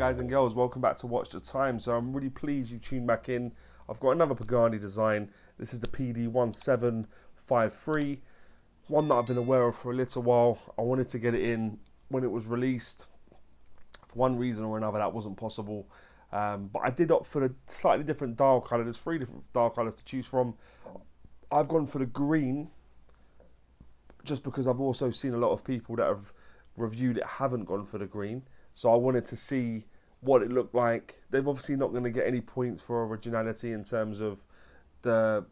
guys and girls, welcome back to Watch the Time. So I'm really pleased you tuned back in. I've got another Pagani design. This is the PD-1753, one that I've been aware of for a little while. I wanted to get it in when it was released. For one reason or another that wasn't possible, but I did opt for the slightly different dial colour. There's 3 different dial colours to choose from. I've gone for the green just because I've also seen a lot of people that have reviewed it haven't gone for the green. So I wanted to see what it looked like. They're obviously not going to get any points for originality in terms of the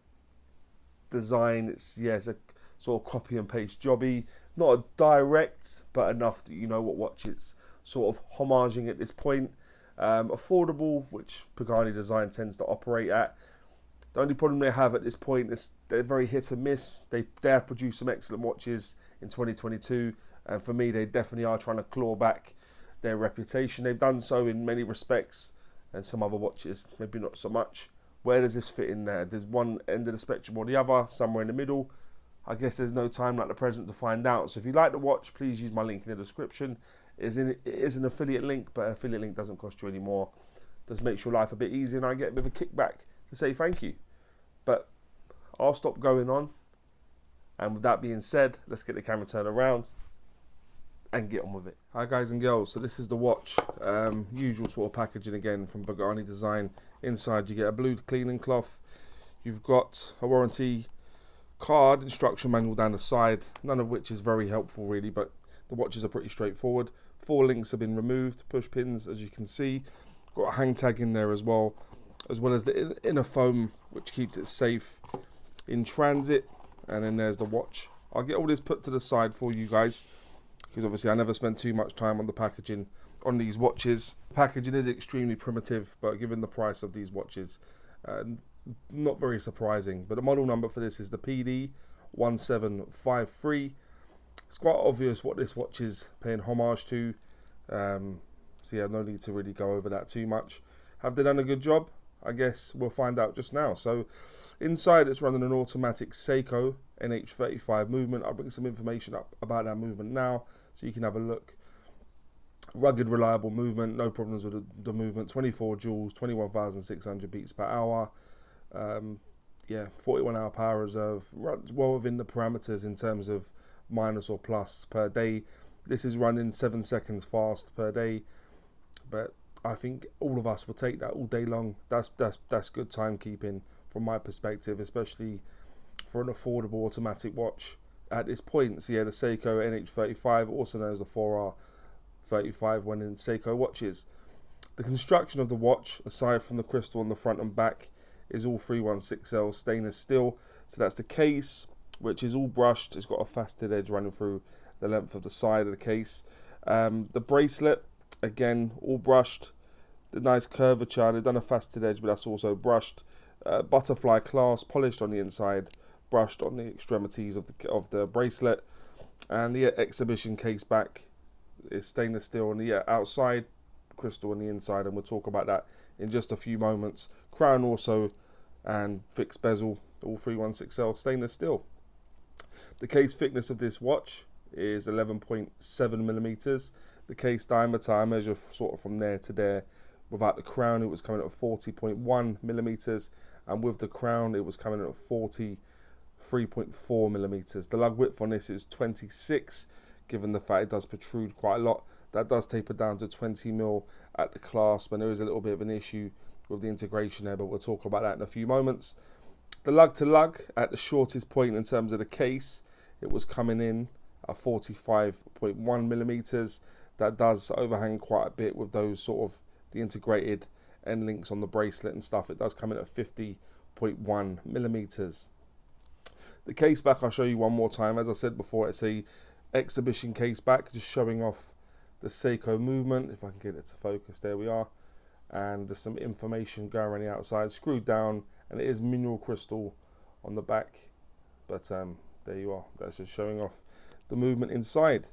design. It's a sort of copy and paste jobby. Not a direct, but enough that you know what watch it's sort of homaging at this point. Affordable, which Pagani design tends to operate at. The only problem they have at this point is they're very hit and miss. They have produced some excellent watches in 2022, and for me, they definitely are trying to claw back their reputation. They've done so in many respects, and some other watches maybe not so much. Where does this fit in there? There's one end of the spectrum or the other, somewhere in the middle. I guess there's no time like the present to find out. So if you like the watch, please use my link in the description. It is an affiliate link, but an affiliate link doesn't cost you any more. Does make your life a bit easier, and I get a bit of a kickback to say thank you. But I'll stop going on, and with that being said, let's get the camera turned around and get on with it. Hi guys and girls, so this is the watch. Usual sort of packaging again from Pagani design. Inside you get a blue cleaning cloth. You've got a warranty card, instruction manual down the side, none of which is very helpful really, but the watches are pretty straightforward. 4 links have been removed, push pins as you can see. Got a hang tag in there as well as the inner foam which keeps it safe in transit. And then there's the watch. I'll get all this put to the side for you guys, because obviously I never spend too much time on the packaging on these watches. Packaging is extremely primitive, but given the price of these watches, not very surprising. But the model number for this is the PD-1753. It's quite obvious what this watch is paying homage to, so yeah, no need to really go over that too much. Have they done a good job? I guess we'll find out just now. So inside it's running an automatic Seiko NH35 movement. I'll bring some information up about that movement now so you can have a look. Rugged, reliable movement, no problems with the movement. 24 joules, 21,600 beats per hour. 41 hour power reserve. Runs well within the parameters in terms of minus or plus per day. This is running 7 seconds fast per day, but I think all of us will take that all day long. That's good timekeeping from my perspective, especially for an affordable automatic watch at this point. So yeah, the Seiko NH35, also known as the 4R35 when in Seiko watches. The construction of the watch, aside from the crystal on the front and back, is all 316L stainless steel. So that's the case, which is all brushed. It's got a faceted edge running through the length of the side of the case. The bracelet, again, all brushed. The nice curvature, they've done a faceted edge, but that's also brushed. Butterfly clasp, polished on the inside, brushed on the extremities of the bracelet. And the exhibition case back is stainless steel on the outside, crystal on the inside, and we'll talk about that in just a few moments. Crown also, and fixed bezel, all 316L stainless steel. The case thickness of this watch is 11.7 millimeters. The case diameter, I measure sort of from there to there. Without the crown, it was coming at 40.1 millimeters, and with the crown, it was coming at 43.4 millimeters. The lug width on this is 26, given the fact it does protrude quite a lot. That does taper down to 20 mil at the clasp, and there is a little bit of an issue with the integration there, but we'll talk about that in a few moments. The lug to lug at the shortest point in terms of the case, it was coming in at 45.1 millimeters. That does overhang quite a bit with those sort of the integrated end links on the bracelet and stuff. It does come in at 50.1 millimeters. The case back, I'll show you one more time. As I said before, it's a exhibition case back, just showing off the Seiko movement. If I can get it to focus, there we are. And there's some information going around the outside, screwed down, and it is mineral crystal on the back. But there you are. That's just showing off the movement inside.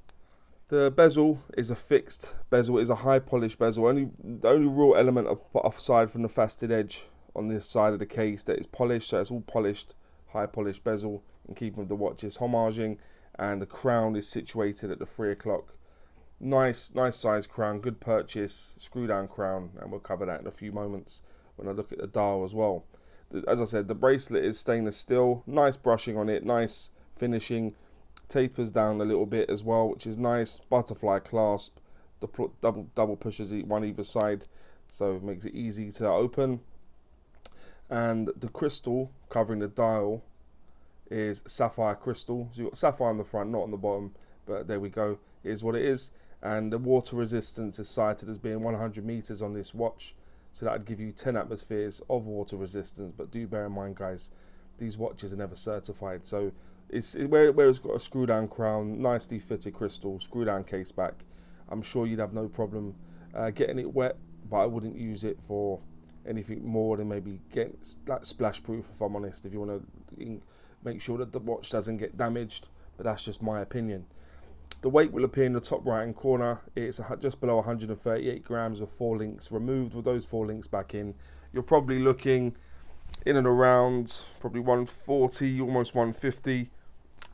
The bezel is a fixed bezel. It is a high polished bezel. The only real element aside from the faceted edge on this side of the case that is polished. So it's all polished, high polished bezel in keeping with the watch's homaging. And the crown is situated at the 3 o'clock Nice size crown, good purchase, screw down crown, and we'll cover that in a few moments when I look at the dial as well. As I said, the bracelet is stainless steel, nice brushing on it, nice finishing, tapers down a little bit as well, which is nice. Butterfly clasp, the double pushers one either side, so it makes it easy to open. And the crystal covering the dial is sapphire crystal. So you've got sapphire on the front, not on the bottom, but there we go. It is what it is. And the water resistance is cited as being 100 meters on this watch, so that would give you 10 atmospheres of water resistance. But do bear in mind, guys, these watches are never certified. So where it's got a screw down crown, nicely fitted crystal, screw down case back, I'm sure you'd have no problem getting it wet, but I wouldn't use it for anything more than maybe getting like splash proof, if I'm honest, if you want to make sure that the watch doesn't get damaged. But that's just my opinion. The weight will appear in the top right hand corner. It's just below 138 grams with 4 links removed. With those 4 links back in, you're probably looking in and around probably 140, almost 150.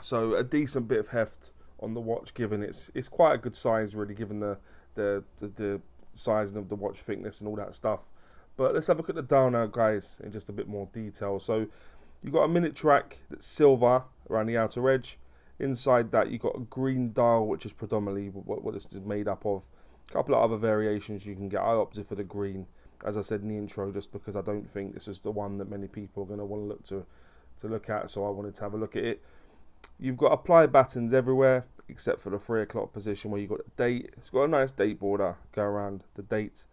So a decent bit of heft on the watch, given it's quite a good size, really, given the sizing of the watch thickness and all that stuff. But let's have a look at the dial now, guys, in just a bit more detail. So you've got a minute track that's silver around the outer edge. Inside that, you've got a green dial, which is predominantly what this is made up of. A couple of other variations you can get. I opted for the green, as I said in the intro, just because I don't think this is the one that many people are going to want to look at. So I wanted to have a look at it. You've got apply buttons everywhere, except for the 3 o'clock position where you've got the date. It's got a nice date border go around the date.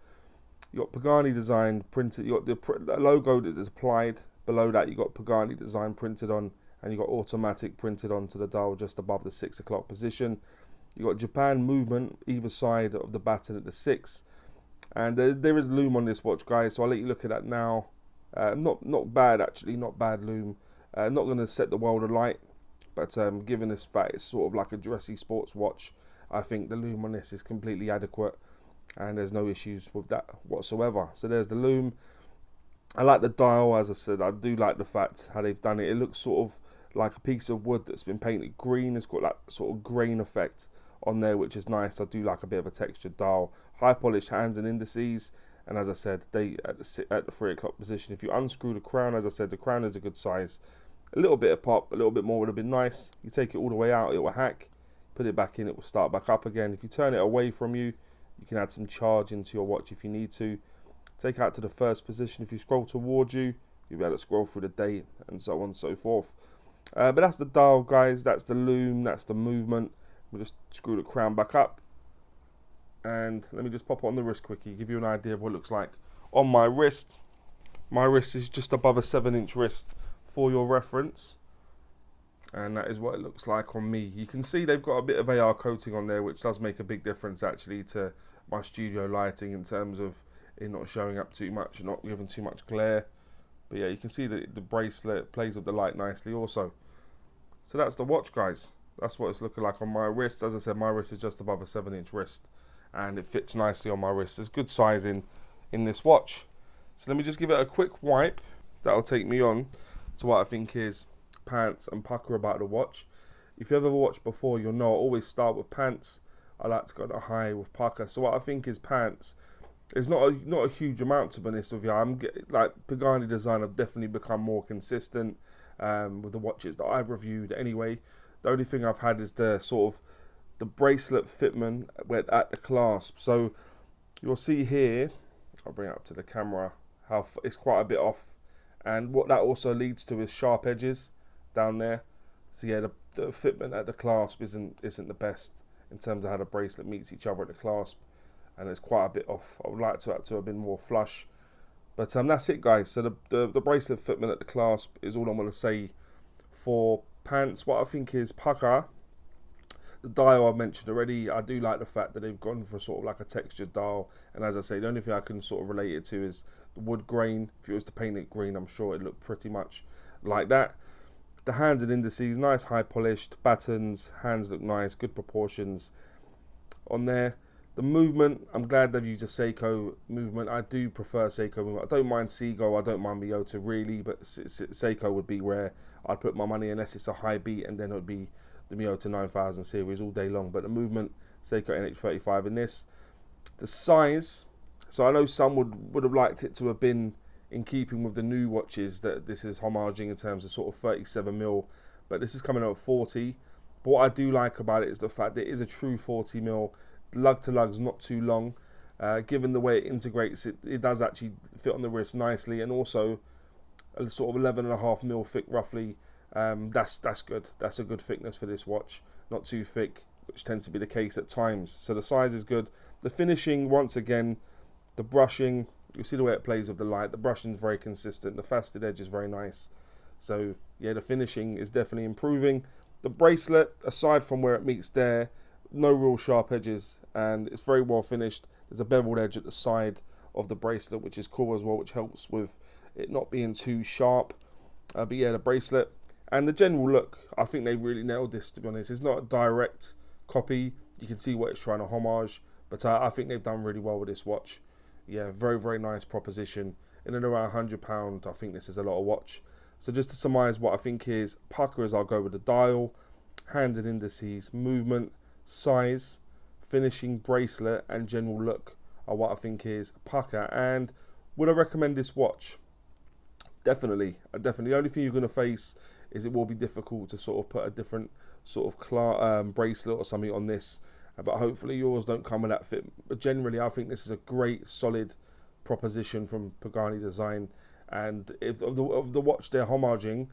You've got Pagani design printed. You've got the logo that is applied. Below that, you've got Pagani design printed on, and you've got automatic printed onto the dial just above the 6 o'clock position. You've got Japan movement either side of the baton at the 6. And there is loom on this watch, guys, so I'll let you look at that now. Not bad, actually, not bad loom. Not going to set the world alight, but given this fact it's sort of like a dressy sports watch, I think the loom on this is completely adequate, and there's no issues with that whatsoever. So there's the loom. I like the dial, as I said. I do like the fact how they've done it. It looks sort of like a piece of wood that's been painted green. It's got that sort of grain effect on there, which is nice. I do like a bit of a textured dial. High polished hands and indices, and as I said, they at the 3 o'clock position. If you unscrew the crown, as I said, the crown is a good size. A little bit of pop, a little bit more would have been nice. You take it all the way out, it will hack. Put it back in, it will start back up again. If you turn it away from you, you can add some charge into your watch if you need to. Take it out to the first position. If you scroll towards you, you'll be able to scroll through the date and so on and so forth. But that's the dial, guys. That's the loom. That's the movement. We'll just screw the crown back up. And let me just pop it on the wrist quickly, give you an idea of what it looks like on my wrist. My wrist is just above a 7-inch wrist for your reference. And that is what it looks like on me. You can see they've got a bit of AR coating on there, which does make a big difference actually to my studio lighting in terms of it not showing up too much and not giving too much glare. But yeah, you can see that the bracelet plays with the light nicely also. So that's the watch, guys. That's what it's looking like on my wrist. As I said, my wrist is just above a 7-inch wrist, and it fits nicely on my wrist. There's good sizing in this watch. So let me just give it a quick wipe. That'll take me on to what I think is pants and pucker about the watch. If you've ever watched before, you'll know I always start with pants. I like to go to high with pucker. So what I think is pants is not a huge amount, to be honest with you. Like Pagani design have definitely become more consistent with the watches that I've reviewed anyway. The only thing I've had is the sort of the bracelet fitment at the clasp. So you'll see here, I'll bring it up to the camera, how it's quite a bit off. And what that also leads to is sharp edges down there. So yeah, the fitment at the clasp isn't the best in terms of how the bracelet meets each other at the clasp, and it's quite a bit off. I would like to have been more flush, but that's it, guys. So the bracelet fitment at the clasp is all I'm going to say for pants. What I think is pucker, the dial I've mentioned already. I do like the fact that they've gone for sort of like a textured dial, and as I say, the only thing I can sort of relate it to is the wood grain. If you was to paint it green, I'm sure it'd look pretty much like that. The hands and indices, nice high polished battens. Hands look nice, good proportions on there. The movement, I'm glad they've used a Seiko movement. I do prefer Seiko movement. I don't mind Seagull, I don't mind Miyota really, but Seiko would be where I'd put my money unless it's a high beat, and then it would be the Miyota 9000 series all day long. But the movement Seiko NH35 in this. The size, so I know some would have liked it to have been in keeping with the new watches that this is homaging in terms of sort of 37mm, but this is coming out at 40. But what I do like about it is the fact that it is a true 40mm. Lug to lug's not too long. Given the way it integrates, it does actually fit on the wrist nicely, and also a sort of 11.5mm thick roughly. That's good. That's a good thickness for this watch. Not too thick, which tends to be the case at times. So the size is good. The finishing, once again, the brushing, you see the way it plays with the light. The brushing is very consistent. The faceted edge is very nice. So yeah, the finishing is definitely improving. The bracelet, aside from where it meets there, no real sharp edges, and it's very well finished. There's a beveled edge at the side of the bracelet, which is cool as well, which helps with it not being too sharp. But yeah, the bracelet and the general look, I think they really nailed this, to be honest. It's not a direct copy. You can see what it's trying to homage, but I think they've done really well with this watch. Yeah, very, very nice proposition. In and around £100, I think this is a lot of watch. So just to surmise what I think is Pukka, is I'll go with the dial, hands and indices, movement, size, finishing, bracelet, and general look are what I think is Pukka. And would I recommend this watch? Definitely. The only thing you're going to face is it will be difficult to sort of put a different sort of bracelet or something on this, but hopefully yours don't come with that fit. But generally, I think this is a great, solid proposition from Pagani Design, and if of the watch they're homaging,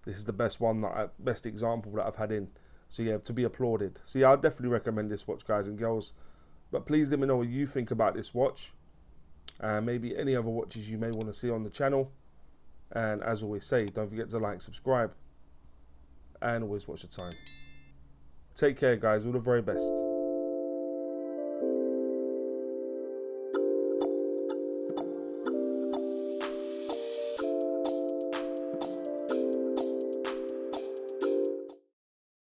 this is the best one, best example that I've had in. So yeah, to be applauded. So yeah, I definitely recommend this watch, guys and girls. But please let me know what you think about this watch, and maybe any other watches you may want to see on the channel. And as always say, don't forget to like, subscribe, and always watch the time. Take care, guys. All the very best.